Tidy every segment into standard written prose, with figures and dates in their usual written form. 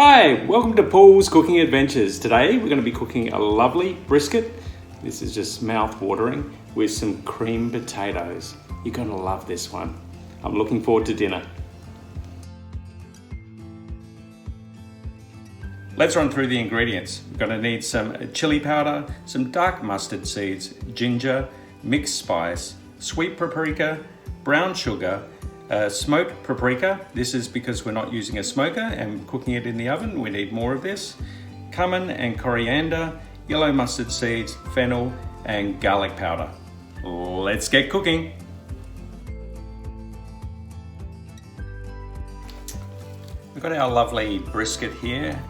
Hi, welcome to Paul's Cooking Adventures. Today we're going to be cooking a lovely brisket. This is just mouth-watering with some creamed potatoes. You're going to love this one. I'm looking forward to dinner. Let's run through the ingredients. We're going to need some chili powder, some dark mustard seeds, ginger, mixed spice, sweet paprika, brown sugar, smoked paprika. This is because we're not using a smoker and cooking it in the oven. We need more of this. Cumin and coriander, yellow mustard seeds, fennel, and garlic powder. Let's get cooking. We've got our lovely brisket here.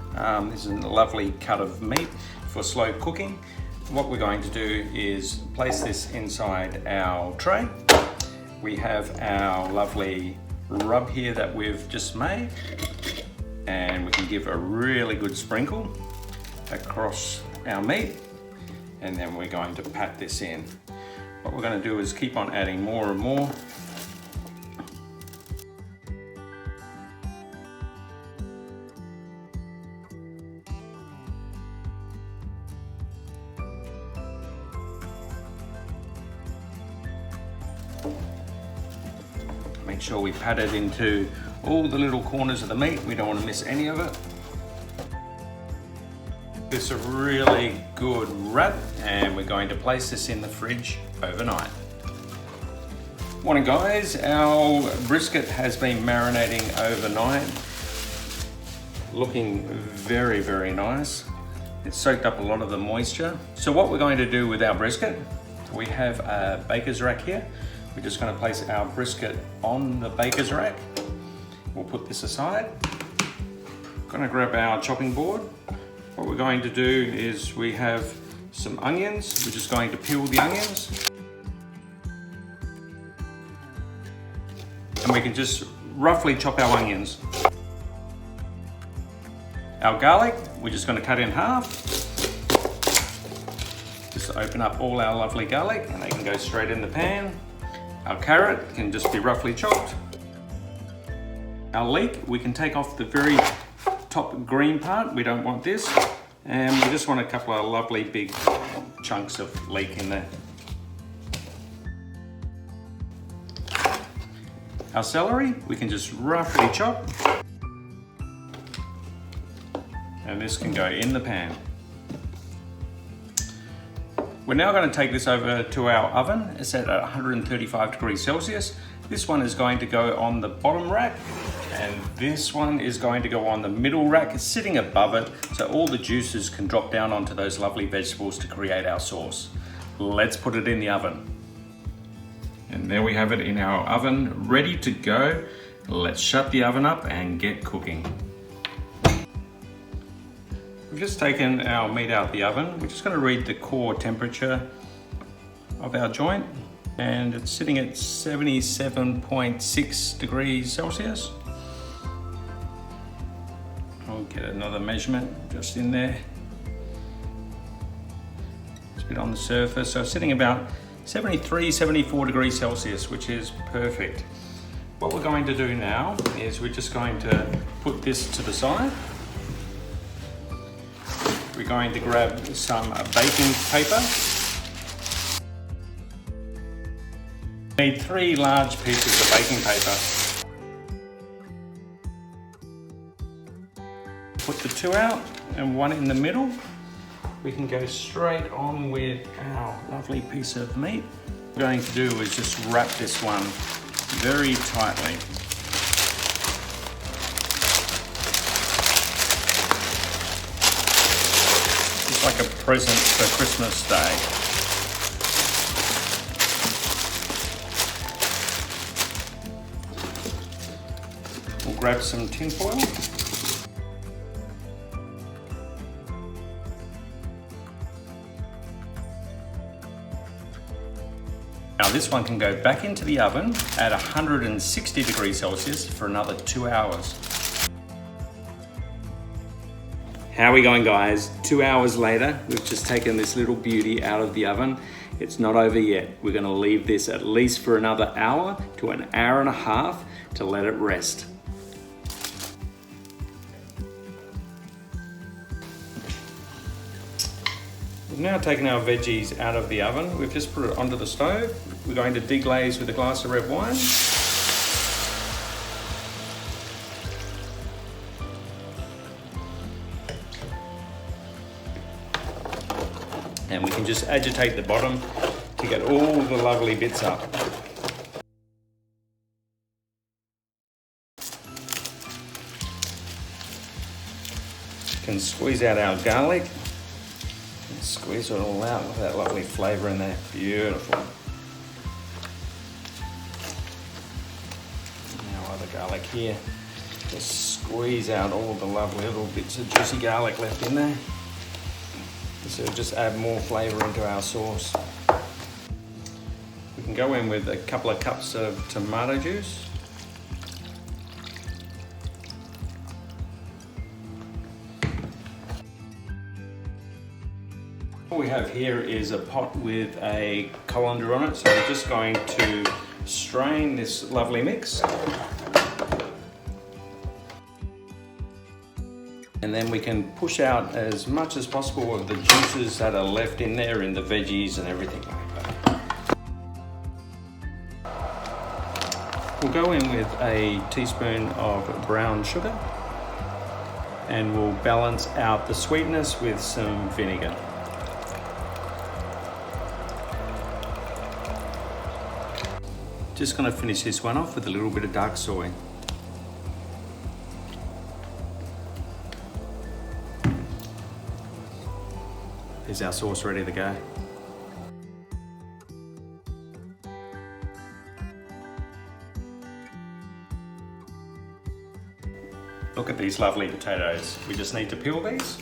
This is a lovely cut of meat for slow cooking. What we're going to do is place this inside our tray. We have our lovely rub here that we've just made, and we can give a really good sprinkle across our meat, and then we're going to pat this in. What we're going to do is keep on adding more and more. Make sure we pat it into all the little corners of the meat. We don't want to miss any of it. This is a really good wrap, and we're going to place this in the fridge overnight. Morning guys, our brisket has been marinating overnight. Looking very, very nice. It's soaked up a lot of the moisture. So what we're going to do with our brisket, we have a baker's rack here. We're just going to place our brisket on the baker's rack. We'll put this aside. Going to grab our chopping board. What we're going to do is we have some onions. We're just going to peel the onions. And we can just roughly chop our onions. Our garlic, we're just going to cut in half. Just open up all our lovely garlic and they can go straight in the pan. Our carrot can just be roughly chopped. Our leek, we can take off the very top green part. We don't want this. And we just want a couple of lovely big chunks of leek in there. Our celery, we can just roughly chop. And this can go in the pan. We're now going to take this over to our oven. It's at 135 degrees Celsius. This one is going to go on the bottom rack, and this one is going to go on the middle rack, sitting above it, so all the juices can drop down onto those lovely vegetables to create our sauce. Let's put it in the oven. And there we have it in our oven, ready to go. Let's shut the oven up and get cooking. We've just taken our meat out of the oven. We're just going to read the core temperature of our joint, and it's sitting at 77.6 degrees Celsius. I'll get another measurement just in there. It's a bit on the surface, so it's sitting about 73, 74 degrees Celsius, which is perfect. What we're going to do now is we're just going to put this to the side. We're going to grab some baking paper. We need 3 large pieces of baking paper. Put the 2 out and 1 in the middle. We can go straight on with our lovely piece of meat. What we're going to do is just wrap this one very tightly. Like a present for Christmas Day. We'll grab some tin foil. Now this one can go back into the oven at 160 degrees Celsius for another 2 hours. How are we going, guys? 2 hours later, we've just taken this little beauty out of the oven. It's not over yet. We're going to leave this at least for another hour to an hour and a half to let it rest. We've now taken our veggies out of the oven. We've just put it onto the stove. We're going to deglaze with a glass of red wine. And we can just agitate the bottom to get all the lovely bits up. Can squeeze out our garlic and squeeze it all out with that lovely flavour in there. Beautiful. Now other garlic here. Just squeeze out all the lovely little bits of juicy garlic left in there. So just add more flavour into our sauce. We can go in with a couple of cups of tomato juice. What we have here is a pot with a colander on it, so we're just going to strain this lovely mix. And then we can push out as much as possible of the juices that are left in there in the veggies and everything like that. We'll go in with a teaspoon of brown sugar and we'll balance out the sweetness with some vinegar. Just going to finish this one off with a little bit of dark soy. Is our sauce ready to go? Look at these lovely potatoes. We just need to peel these.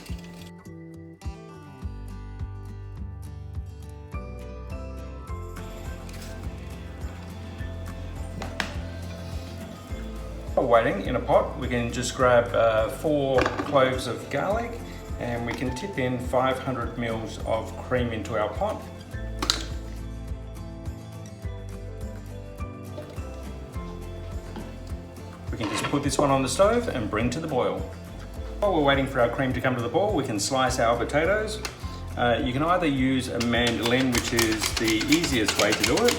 While waiting in a pot, we can just grab 4 cloves of garlic, and we can tip in 500 mils of cream into our pot. We can just put this one on the stove and bring to the boil. While we're waiting for our cream to come to the boil, we can slice our potatoes. You can either use a mandolin, which is the easiest way to do it,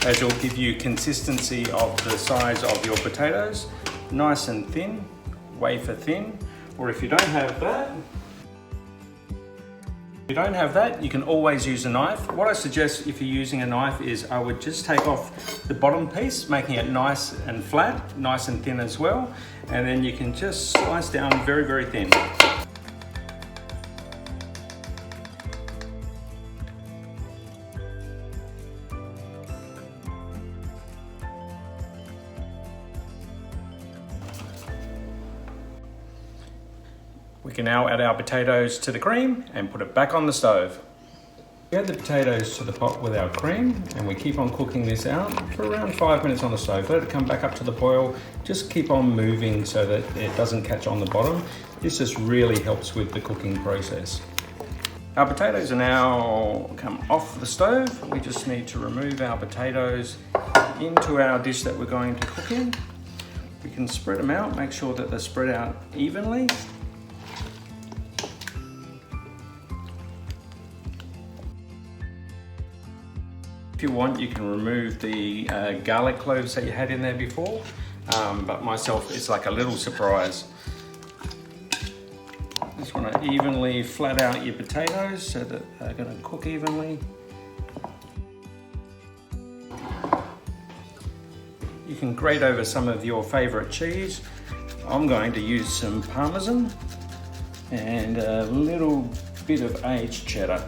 as it'll give you consistency of the size of your potatoes, nice and thin, wafer thin, or if you don't have that, you can always use a knife. What I suggest if you're using a knife is I would just take off the bottom piece, making it nice and flat, nice and thin as well, and then you can just slice down very, very thin. We can now add our potatoes to the cream and put it back on the stove. We add the potatoes to the pot with our cream and we keep on cooking this out for around 5 minutes on the stove. Let it come back up to the boil. Just keep on moving so that it doesn't catch on the bottom. This just really helps with the cooking process. Our potatoes are now come off the stove. We just need to remove our potatoes into our dish that we're going to cook in. We can spread them out, make sure that they're spread out evenly. If you want, you can remove the garlic cloves that you had in there before, but myself, it's like a little surprise. Just want to evenly flat out your potatoes so that they're going to cook evenly. You can grate over some of your favourite cheese. I'm going to use some Parmesan and a little bit of aged cheddar.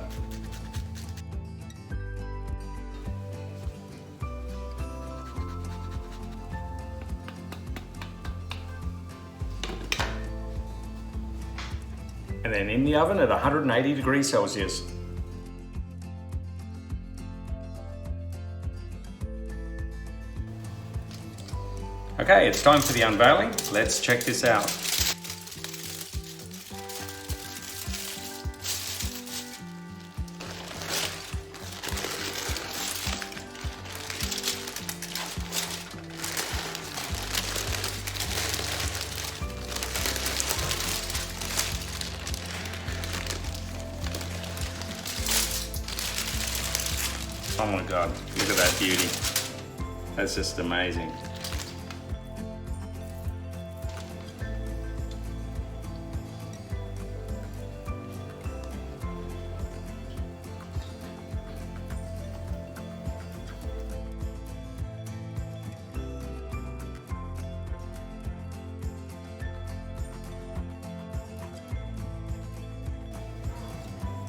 And then in the oven at 180 degrees Celsius. Okay, it's time for the unveiling. Let's check this out. Oh my God, look at that beauty. That's just amazing.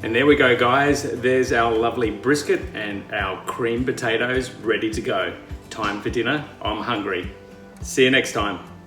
And there we go, guys. There's our lovely brisket and our creamed potatoes ready to go. Time for dinner. I'm hungry. See you next time.